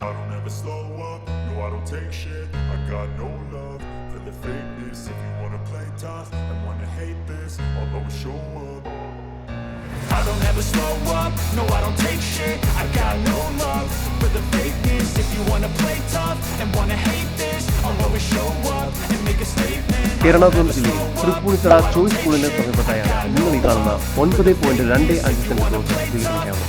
I don't ever slow up, no I don't take shit. I got no love for the fakeness. If you wanna play tough and wanna hate this, I'll always show up. I don't ever slow up, no I don't take shit. I got no love for the fakeness. If you wanna play tough and wanna hate this, I'll always show up and make a statement. Ernakulam ജില്ലയിൽ Tripunithura choice സ്കൂളിന് സമീപത്തായാണ് നിങ്ങൾ ഈ കാണുന്ന 9.25 saint plot വിൽക്കാവുന്നത്.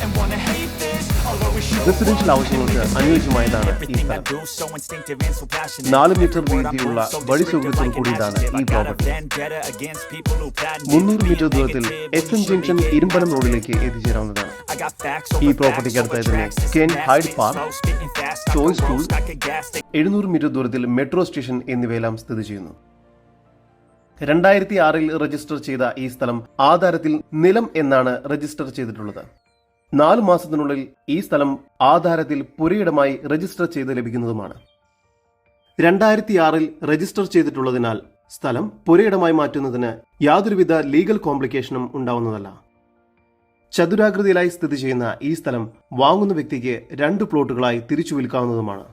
Residential ആവശ്യങ്ങൾക്ക് അനുയോജ്യമായതാണ് ഈ സ്ഥലം. 4 metre വീതിയുള്ള വഴി സൗകര്യത്തോടു കൂടിയതാണ് ഈ പ്രോപ്പർട്ടി. 300 മീറ്റർ ദൂരത്തിൽ SM ജംഗ്ഷൻ ഇരുമ്പനം റോഡിലേക്ക് എത്തിച്ചേരാവുന്നതാണ്. ഈ പ്രോപ്പർട്ടിക്ക് അടുത്തായി തന്നെ Ken Hyde park, choice school, 700 metre ദൂരത്തിൽ മെട്രോ സ്റ്റേഷൻ എന്നിവയെല്ലാം സ്ഥിതി ചെയ്യുന്നു. 2006 രജിസ്റ്റർ ചെയ്ത ഈ സ്ഥലം ആധാരത്തിൽ നിലം എന്നാണ് രജിസ്റ്റർ ചെയ്തിട്ടുള്ളത്. 4 മാസത്തിനുള്ളിൽ ഈ സ്ഥലം ആധാരത്തിൽ പുരയിടമായി രജിസ്റ്റർ ചെയ്ത് ലഭിക്കുന്നതുമാണ്. 2006 രജിസ്റ്റർ ചെയ്തിട്ടുള്ളതിനാൽ സ്ഥലം പുരയിടമായി മാറ്റുന്നതിന് യാതൊരുവിധ ലീഗൽ കോംപ്ലിക്കേഷനും ഉണ്ടാവുന്നതല്ല. ചതുരാകൃതിയിലായി സ്ഥിതി ചെയ്യുന്ന ഈ സ്ഥലം വാങ്ങുന്ന വ്യക്തിക്ക് 2 പ്ലോട്ടുകളായി തിരിച്ചു വിൽക്കാവുന്നതുമാണ്.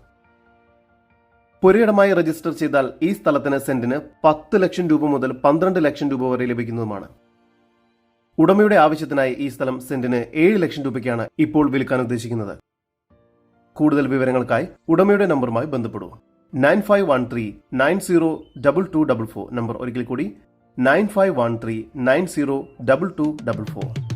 പുരയിടമായി രജിസ്റ്റർ ചെയ്താൽ ഈ സ്ഥലത്തിന് സെന്റിന് 10 ലക്ഷം രൂപ മുതൽ 12 ലക്ഷം രൂപ വരെ ലഭിക്കുന്നതുമാണ്. ഉടമയുടെ ആവശ്യത്തിനായി ഈ സ്ഥലം സെന്റിന് 7 ലക്ഷം രൂപയ്ക്കാണ് ഇപ്പോൾ വിൽക്കാൻ ഉദ്ദേശിക്കുന്നത്. കൂടുതൽ വിവരങ്ങൾക്കായി ഉടമയുടെ നമ്പറുമായി ബന്ധപ്പെടൂ. 9513902244 നമ്പർ ഒരിക്കൽ കൂടി 9513902244.